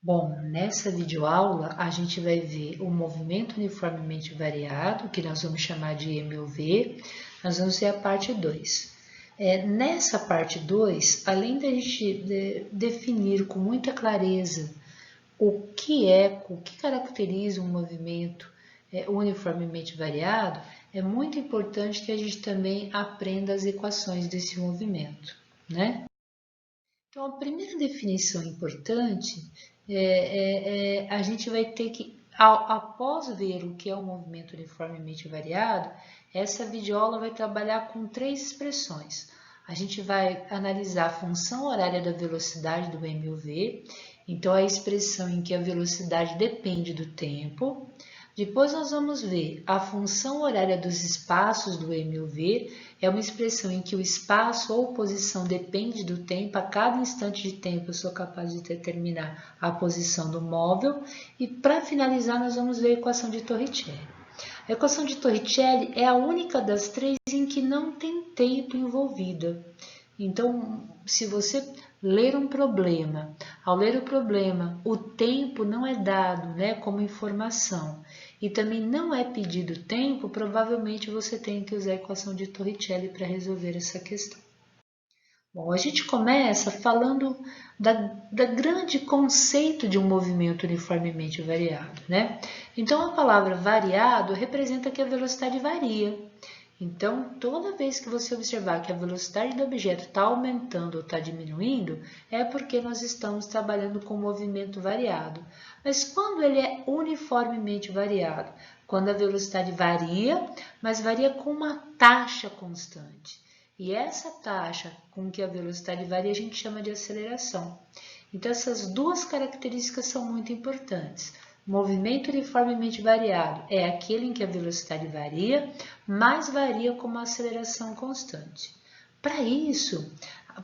Bom, nessa videoaula a gente vai ver o movimento uniformemente variado, que nós vamos chamar de MUV, nós vamos ver a parte 2. Nessa parte 2, além da gente definir com muita clareza o que caracteriza um movimento uniformemente variado, é muito importante que a gente também aprenda as equações desse movimento, né? Então, a primeira definição importante a gente vai ter que, após ver o que é um movimento uniformemente variado, essa videoaula vai trabalhar com três expressões. A gente vai analisar a função horária da velocidade do MUV, então a expressão em que a velocidade depende do tempo. Depois nós vamos ver a função horária dos espaços do MUV, é uma expressão em que o espaço ou posição depende do tempo, a cada instante de tempo eu sou capaz de determinar a posição do móvel. E para finalizar nós vamos ver a equação de Torricelli. A equação de Torricelli é a única das três em que não tem tempo envolvido. Então, se você ler um problema, ao ler o problema, o tempo não é dado, né, como informação e também não é pedido tempo, provavelmente você tem que usar a equação de Torricelli para resolver essa questão. Bom, a gente começa falando da grande conceito de um movimento uniformemente variado, né? Então, a palavra variado representa que a velocidade varia. Então, toda vez que você observar que a velocidade do objeto está aumentando ou está diminuindo, é porque nós estamos trabalhando com movimento variado. Mas quando ele é uniformemente variado? Quando a velocidade varia, mas varia com uma taxa constante. E essa taxa com que a velocidade varia a gente chama de aceleração. Então, essas duas características são muito importantes. Movimento uniformemente variado é aquele em que a velocidade varia, mas varia com uma aceleração constante. Para isso,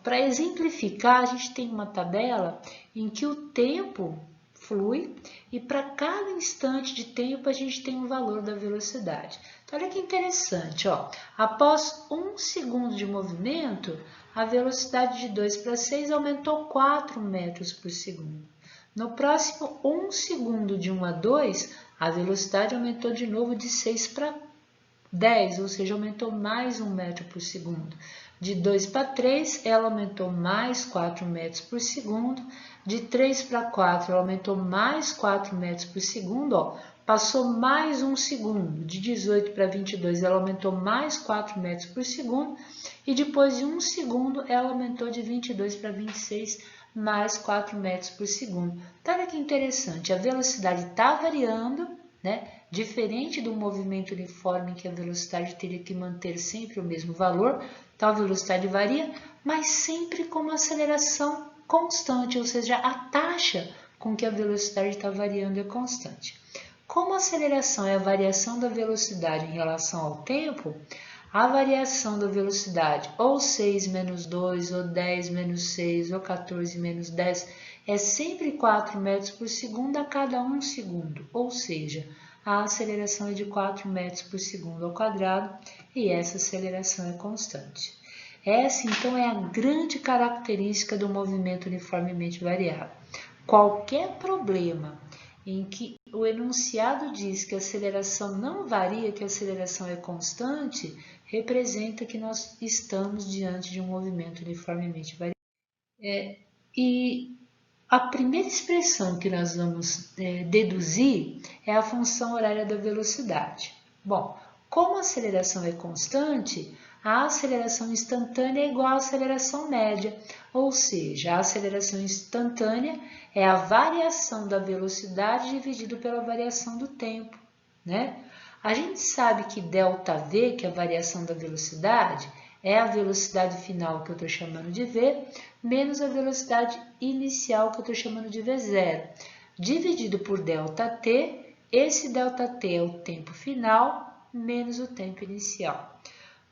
para exemplificar, a gente tem uma tabela em que o tempo flui e para cada instante de tempo a gente tem um valor da velocidade. Então, olha que interessante, ó. Após 1 segundo de movimento, a velocidade de 2 para 6 aumentou 4 metros por segundo. No próximo 1 segundo de 1 a 2, a velocidade aumentou de novo de 6 para 10, ou seja, aumentou mais 1 metro por segundo. De 2 para 3, ela aumentou mais 4 metros por segundo. De 3 para 4, ela aumentou mais 4 metros por segundo. Ó, passou mais 1 segundo. De 18 para 22, ela aumentou mais 4 metros por segundo. E depois de 1 segundo, ela aumentou de 22 para 26, mais 4 metros por segundo. Então, olha que interessante, a velocidade está variando, né? Diferente do movimento uniforme em que a velocidade teria que manter sempre o mesmo valor, então a velocidade varia, mas sempre com uma aceleração constante, ou seja, a taxa com que a velocidade está variando é constante. Como a aceleração é a variação da velocidade em relação ao tempo, a variação da velocidade, ou 6 menos 2, ou 10 menos 6, ou 14 menos 10, é sempre 4 metros por segundo a cada 1 segundo, ou seja, a aceleração é de 4 metros por segundo ao quadrado e essa aceleração é constante. Essa, então, é a grande característica do movimento uniformemente variado. Qualquer problema em que o enunciado diz que a aceleração não varia, que a aceleração é constante, representa que nós estamos diante de um movimento uniformemente variado. E a primeira expressão que nós vamos deduzir é a função horária da velocidade. Bom, como a aceleração é constante, a aceleração instantânea é igual à aceleração média, ou seja, a aceleração instantânea é a variação da velocidade dividido pela variação do tempo, né? A gente sabe que ΔV, que é a variação da velocidade, é a velocidade final que eu estou chamando de V, menos a velocidade inicial que eu estou chamando de V0. Dividido por ΔT, esse ΔT é o tempo final menos o tempo inicial.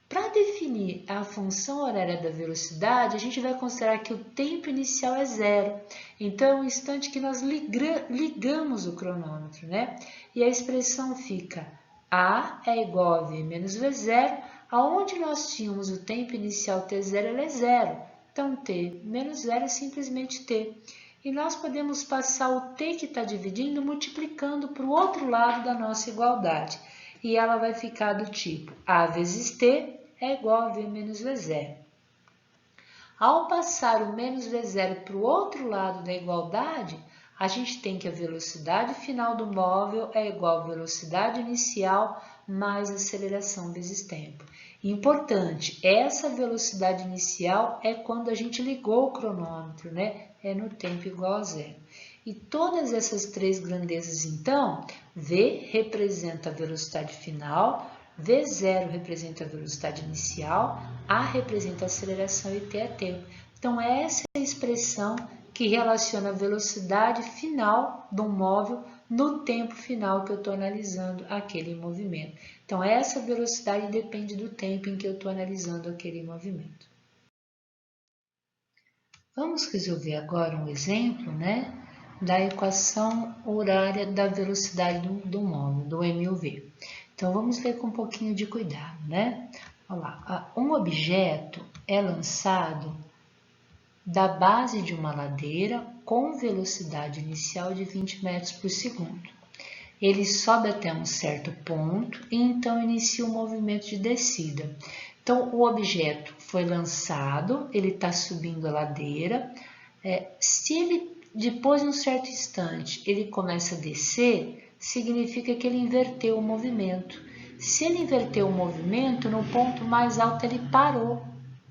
Para definir a função horária da velocidade, a gente vai considerar que o tempo inicial é zero. Então, é o instante que nós ligamos o cronômetro, né? E a expressão fica A é igual a V menos V0, aonde nós tínhamos o tempo inicial T0, ele é zero. Então, T menos zero é simplesmente T. E nós podemos passar o t que está dividindo multiplicando para o outro lado da nossa igualdade. E ela vai ficar do tipo a vezes t é igual a v menos v0. Ao passar o menos v0 para o outro lado da igualdade, a gente tem que a velocidade final do móvel é igual à velocidade inicial mais aceleração vezes tempo. Importante, essa velocidade inicial é quando a gente ligou o cronômetro, né? É no tempo igual a zero. E todas essas três grandezas, então, V representa a velocidade final, V0 representa a velocidade inicial, A representa a aceleração e T é tempo. Então, essa é a expressão que relaciona a velocidade final de um móvel no tempo final que eu estou analisando aquele movimento. Então, essa velocidade depende do tempo em que eu estou analisando aquele movimento. Vamos resolver agora um exemplo, né, da equação horária da velocidade do móvel, do MUV. Então, vamos ler com um pouquinho de cuidado, né? Olha lá, um objeto é lançado da base de uma ladeira com velocidade inicial de 20 metros por segundo. Ele sobe até um certo ponto e então inicia o movimento de descida. Então, o objeto foi lançado, ele está subindo a ladeira. Se ele, depois de um certo instante, ele começa a descer, significa que ele inverteu o movimento. Se ele inverteu o movimento, no ponto mais alto ele parou,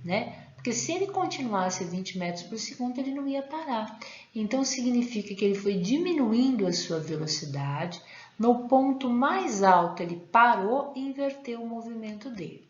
né? Porque se ele continuasse a 20 metros por segundo, ele não ia parar. Então, significa que ele foi diminuindo a sua velocidade. No ponto mais alto, ele parou e inverteu o movimento dele.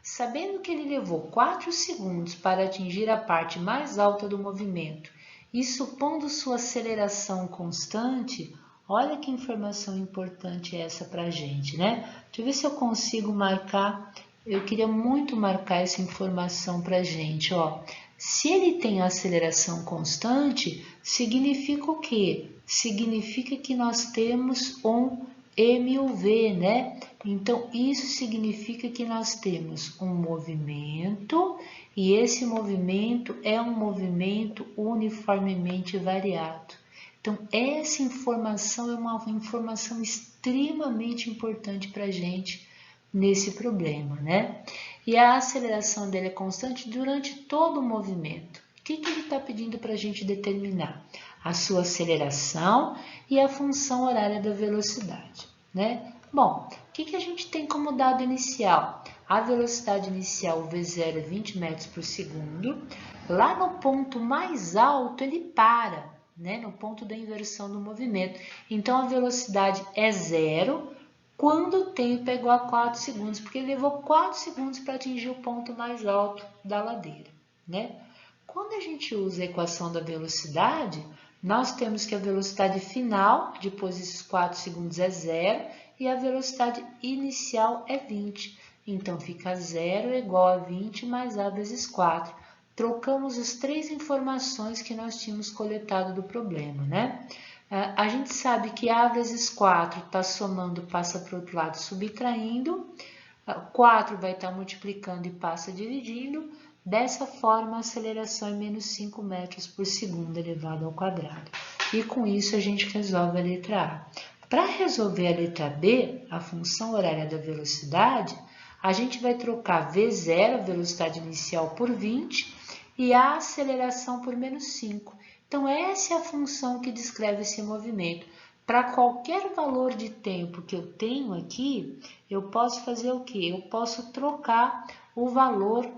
Sabendo que ele levou 4 segundos para atingir a parte mais alta do movimento e supondo sua aceleração constante, olha que informação importante é essa para a gente, né? Deixa eu ver se eu consigo marcar. Eu queria muito marcar essa informação para a gente, ó. Se ele tem aceleração constante, significa o quê? Significa que nós temos um MUV, né? Então, isso significa que nós temos um movimento e esse movimento é um movimento uniformemente variado. Então, essa informação é uma informação extremamente importante para a gente nesse problema, né? E a aceleração dele é constante durante todo o movimento. O que ele está pedindo para a gente determinar? A sua aceleração e a função horária da velocidade, né? Bom, o que a gente tem como dado inicial? A velocidade inicial V0 é 20 metros por segundo. Lá no ponto mais alto ele para, né? No ponto da inversão do movimento. Então, a velocidade é zero quando o tempo é igual a 4 segundos, porque ele levou 4 segundos para atingir o ponto mais alto da ladeira, né? Quando a gente usa a equação da velocidade, nós temos que a velocidade final, depois desses 4 segundos, é zero, e a velocidade inicial é 20. Então, fica 0 igual a 20 mais A vezes 4. Trocamos as três informações que nós tínhamos coletado do problema, né? A gente sabe que A vezes 4 está somando, passa para o outro lado, subtraindo. 4 vai estar multiplicando e passa dividindo. Dessa forma, a aceleração é menos 5 metros por segundo elevado ao quadrado. E com isso, a gente resolve a letra A. Para resolver a letra B, a função horária da velocidade, a gente vai trocar V0, a velocidade inicial, por 20 e a aceleração por menos 5. Então, essa é a função que descreve esse movimento. Para qualquer valor de tempo que eu tenho aqui, eu posso fazer o quê? Eu posso trocar o valor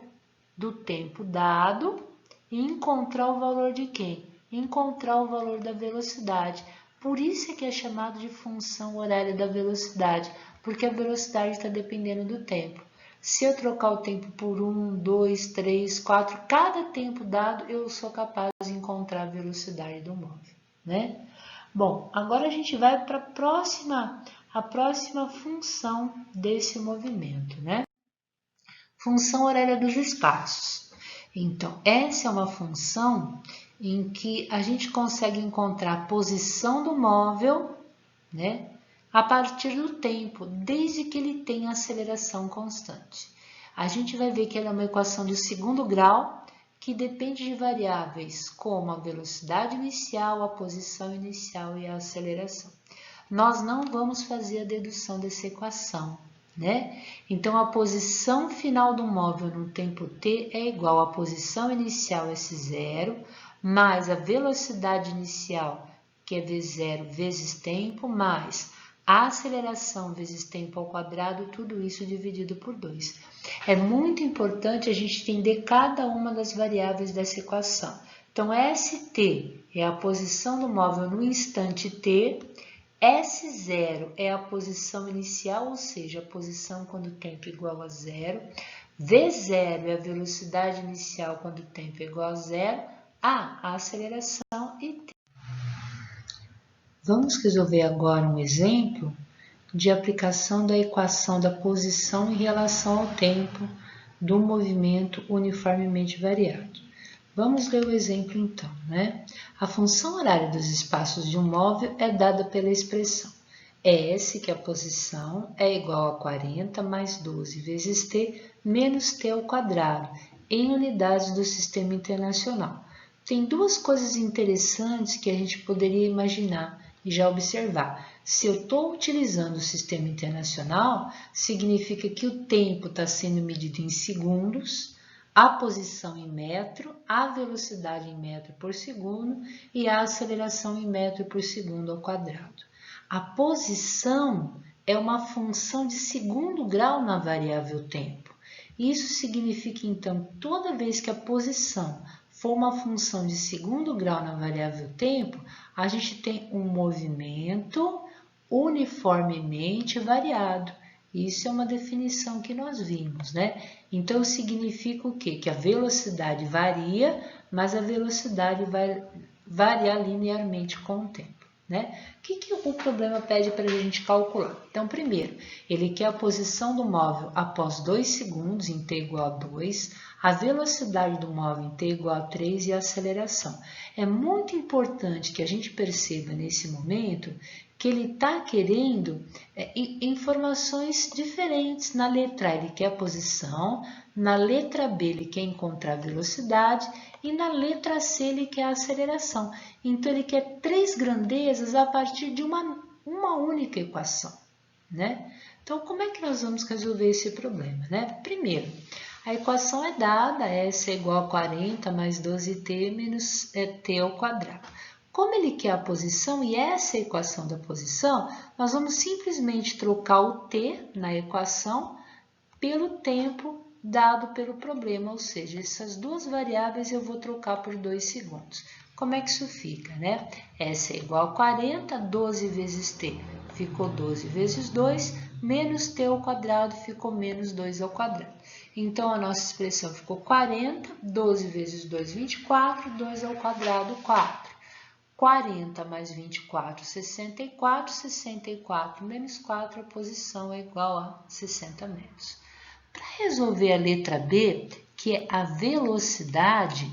do tempo dado e encontrar o valor de quem? Encontrar o valor da velocidade. Por isso é que é chamado de função horária da velocidade, porque a velocidade está dependendo do tempo. Se eu trocar o tempo por 1, 2, 3, 4, cada tempo dado, eu sou capaz de encontrar a velocidade do móvel, né? Bom, agora a gente vai para a próxima função desse movimento, né? Função horária dos espaços. Então, essa é uma função em que a gente consegue encontrar a posição do móvel, né? A partir do tempo, desde que ele tenha aceleração constante. A gente vai ver que ela é uma equação de segundo grau, que depende de variáveis como a velocidade inicial, a posição inicial e a aceleração. Nós não vamos fazer a dedução dessa equação, né? Então, a posição final do móvel no tempo t é igual à posição inicial S0, mais a velocidade inicial, que é V0 vezes tempo, mais a aceleração vezes tempo ao quadrado, tudo isso dividido por 2. É muito importante a gente entender cada uma das variáveis dessa equação. Então, ST é a posição do móvel no instante t, S0 é a posição inicial, ou seja, a posição quando o tempo é igual a 0, V0 é a velocidade inicial quando o tempo é igual a 0, a aceleração e t. Vamos resolver agora um exemplo de aplicação da equação da posição em relação ao tempo do movimento uniformemente variado. Vamos ler o exemplo então, né? A função horária dos espaços de um móvel é dada pela expressão S, que é a posição, é igual a 40 mais 12 vezes t menos t ao quadrado, em unidades do Sistema Internacional. Tem duas coisas interessantes que a gente poderia imaginar e já observar. Se eu estou utilizando o Sistema Internacional, significa que o tempo está sendo medido em segundos, a posição em metro, a velocidade em metro por segundo e a aceleração em metro por segundo ao quadrado. A posição é uma função de segundo grau na variável tempo. Isso significa, então, toda vez que a posição for uma função de segundo grau na variável tempo, a gente tem um movimento uniformemente variado. Isso é uma definição que nós vimos, né? Então, significa o quê? Que a velocidade varia, mas a velocidade vai variar linearmente com o tempo, né? O que o problema pede para a gente calcular? Então, primeiro, ele quer a posição do móvel após 2 segundos em t igual a 2, a velocidade do móvel em t igual a 3 e a aceleração. É muito importante que a gente perceba nesse momento que ele está querendo informações diferentes. Na letra A ele quer a posição, na letra B ele quer encontrar a velocidade e na letra C ele quer a aceleração. Então, ele quer 3 grandezas a partir de uma única equação, né? Então, como é que nós vamos resolver esse problema, né? Primeiro, a equação é dada, S é igual a 40 mais 12t menos t ao quadrado. Como ele quer a posição e essa é a equação da posição, nós vamos simplesmente trocar o t na equação pelo tempo dado pelo problema, ou seja, essas duas variáveis eu vou trocar por 2 segundos. Como é que isso fica, né? S é igual a 40, 12 vezes t ficou 12 vezes 2, menos t ao quadrado ficou menos 2 ao quadrado. Então, a nossa expressão ficou 40, 12 vezes 2, 24, 2 ao quadrado, 4. 40 mais 24, 64, 64 menos 4, a posição é igual a 60 metros. Para resolver a letra B, que é a velocidade,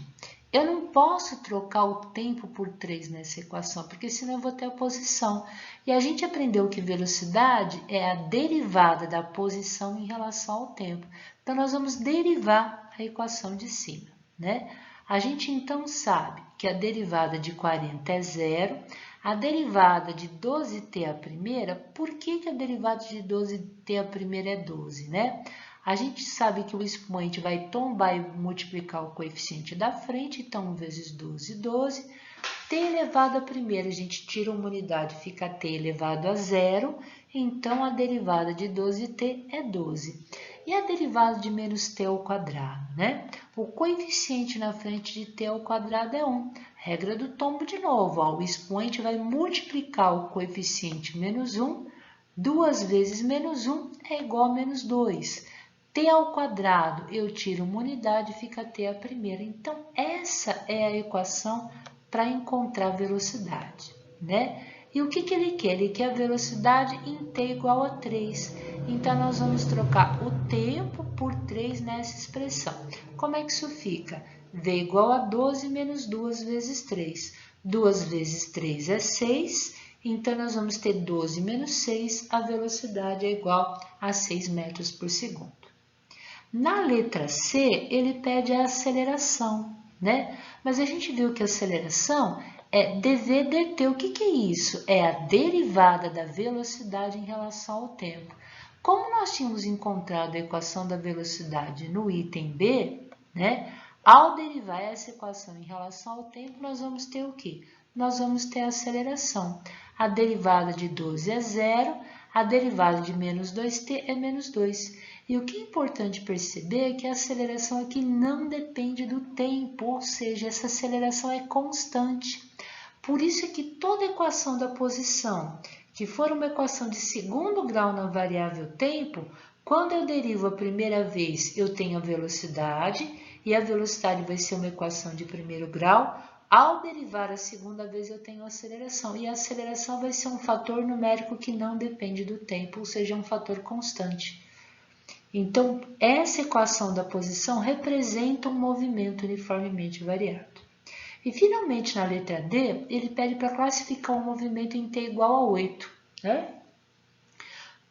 eu não posso trocar o tempo por 3 nessa equação, porque senão eu vou ter a posição. E a gente aprendeu que velocidade é a derivada da posição em relação ao tempo. Então, nós vamos derivar a equação de cima, né? A gente então sabe que a derivada de 40 é 0, a derivada de 12t a primeira, por que a derivada de 12t a primeira é 12, né? A gente sabe que o expoente vai tombar e multiplicar o coeficiente da frente, então 1 vezes 12, 12. t elevado a primeira, a gente tira uma unidade, fica t elevado a 0, então a derivada de 12t é 12. E a derivada de menos t ao quadrado, né? O coeficiente na frente de t ao quadrado é 1. Regra do tombo de novo, ó, o expoente vai multiplicar o coeficiente menos 1, 2 vezes menos 1 é igual a menos 2. t ao quadrado, eu tiro uma unidade, fica t a primeira. Então, essa é a equação para encontrar a velocidade, né? E o que ele quer? Ele quer a velocidade em t igual a 3. Então, nós vamos trocar o tempo por 3 nessa expressão. Como é que isso fica? V igual a 12 menos 2 vezes 3. 2 vezes 3 é 6, então nós vamos ter 12 menos 6, a velocidade é igual a 6 metros por segundo. Na letra C, ele pede a aceleração, né? Mas a gente viu que a aceleração é dv dt. O que é isso? É a derivada da velocidade em relação ao tempo. Como nós tínhamos encontrado a equação da velocidade no item B, né? Ao derivar essa equação em relação ao tempo, nós vamos ter o quê? Nós vamos ter a aceleração. A derivada de 12 é 0, a derivada de menos 2t é menos 2. E o que é importante perceber é que a aceleração aqui não depende do tempo, ou seja, essa aceleração é constante. Por isso é que toda equação da posição, que for uma equação de segundo grau na variável tempo, quando eu derivo a primeira vez, eu tenho a velocidade, e a velocidade vai ser uma equação de primeiro grau. Ao derivar a segunda vez, eu tenho a aceleração, e a aceleração vai ser um fator numérico que não depende do tempo, ou seja, um fator constante. Então, essa equação da posição representa um movimento uniformemente variado. E, finalmente, na letra D, ele pede para classificar um movimento em t igual a 8. Né?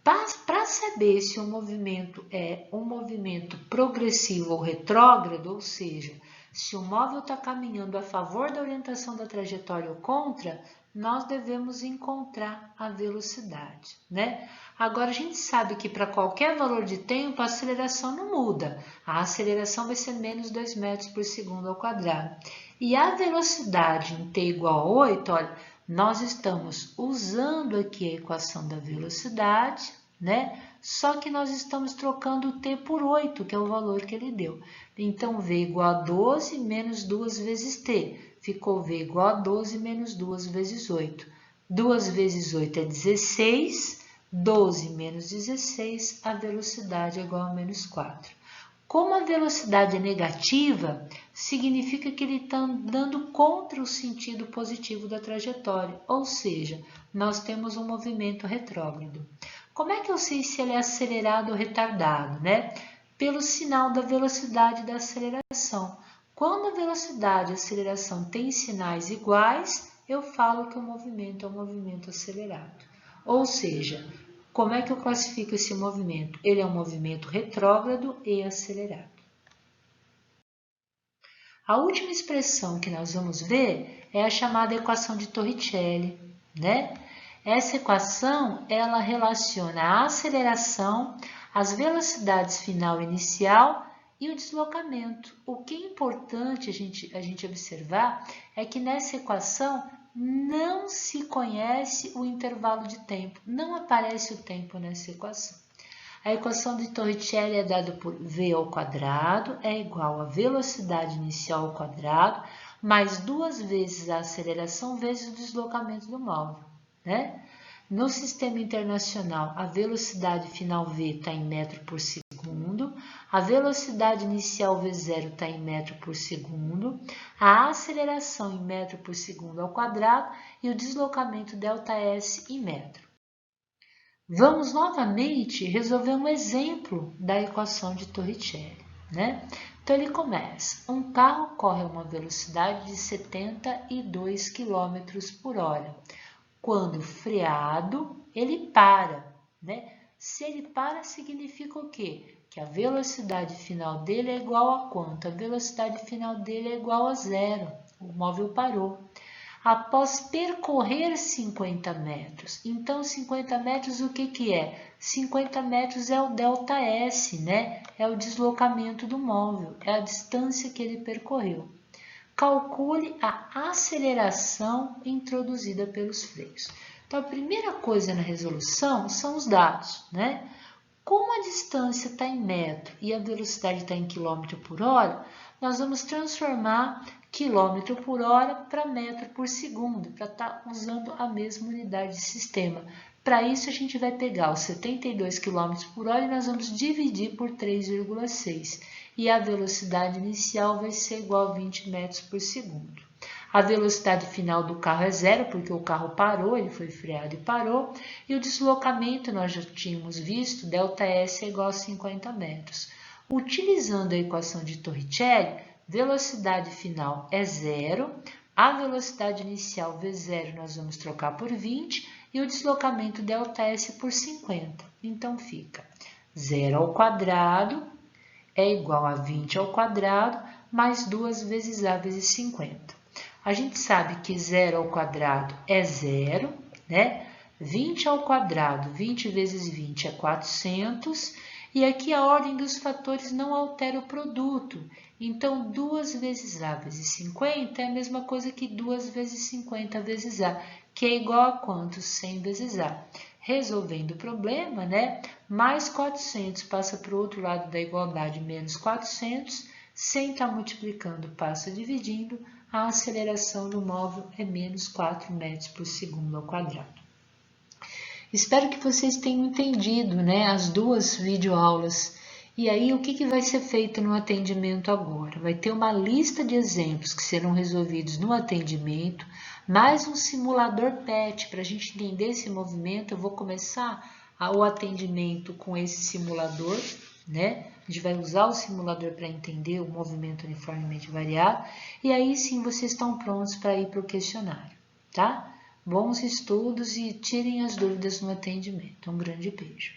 Para saber se o movimento é um movimento progressivo ou retrógrado, ou seja, se o móvel está caminhando a favor da orientação da trajetória ou contra, nós devemos encontrar a velocidade, né? Agora, a gente sabe que para qualquer valor de tempo, a aceleração não muda. A aceleração vai ser menos 2 metros por segundo ao quadrado. E a velocidade em t igual a 8, olha, nós estamos usando aqui a equação da velocidade, né? Só que nós estamos trocando o t por 8, que é o valor que ele deu. Então, v igual a 12 menos 2 vezes t. Ficou v igual a 12 menos 2 vezes 8. 2 vezes 8 é 16, 12 menos 16, a velocidade é igual a menos 4. Como a velocidade é negativa, significa que ele está andando contra o sentido positivo da trajetória, ou seja, nós temos um movimento retrógrado. Como é que eu sei se ele é acelerado ou retardado, né? Pelo sinal da velocidade e da aceleração. Quando a velocidade e a aceleração têm sinais iguais, eu falo que o movimento é um movimento acelerado. Ou seja, como é que eu classifico esse movimento? Ele é um movimento retrógrado e acelerado. A última expressão que nós vamos ver é a chamada equação de Torricelli, né? Essa equação, ela relaciona a aceleração, as velocidades final e inicial e o deslocamento. O que é importante a gente observar é que nessa equação não se conhece o intervalo de tempo, não aparece o tempo nessa equação. A equação de Torricelli é dada por v ao quadrado é igual a velocidade inicial ao quadrado mais 2 vezes a aceleração vezes o deslocamento do móvel, né? No sistema internacional, a velocidade final v está em metro por segundo, a velocidade inicial v0 está em metro por segundo, a aceleração em metro por segundo ao quadrado e o deslocamento ΔS em metro. Vamos novamente resolver um exemplo da equação de Torricelli, né? Então, ele começa. Um carro corre a uma velocidade de 72 km por hora. Quando freado, ele para, né? Se ele para, significa o quê? Que a velocidade final dele é igual a quanto? A velocidade final dele é igual a 0. O móvel parou. Após percorrer 50 metros. Então, 50 metros o que é? 50 metros é o ΔS, né? É o deslocamento do móvel, é a distância que ele percorreu. Calcule a aceleração introduzida pelos freios. Então, a primeira coisa na resolução são os dados, né? Como a distância está em metro e a velocidade está em quilômetro por hora, nós vamos transformar quilômetro por hora para metro por segundo, para estar usando a mesma unidade de sistema. Para isso, a gente vai pegar os 72 km por hora e nós vamos dividir por 3,6. E a velocidade inicial vai ser igual a 20 metros por segundo. A velocidade final do carro é 0, porque o carro parou, ele foi freado e parou. E o deslocamento, nós já tínhamos visto, ΔS é igual a 50 metros. Utilizando a equação de Torricelli, velocidade final é 0, a velocidade inicial V0 nós vamos trocar por 20 e o deslocamento ΔS por 50. Então, fica 0 ao quadrado é igual a 20 ao quadrado mais 2 vezes A vezes 50. A gente sabe que 0 ao quadrado é 0, né? 20 ao quadrado, 20 vezes 20 é 400, e aqui a ordem dos fatores não altera o produto. Então, 2 vezes A vezes 50 é a mesma coisa que 2 vezes 50 vezes A, que é igual a quanto? 100 vezes A. Resolvendo o problema, né? Mais 400 passa para o outro lado da igualdade, menos 400, 100 está multiplicando, passa dividindo, a aceleração do móvel é menos 4 metros por segundo ao quadrado. Espero que vocês tenham entendido, né, as duas videoaulas. E aí, o que vai ser feito no atendimento agora? Vai ter uma lista de exemplos que serão resolvidos no atendimento, mais um simulador PET para a gente entender esse movimento. Eu vou começar o atendimento com esse simulador, né? A gente vai usar o simulador para entender o movimento uniformemente variado. E aí sim, vocês estão prontos para ir para o questionário, tá? Bons estudos e tirem as dúvidas no atendimento. Um grande beijo.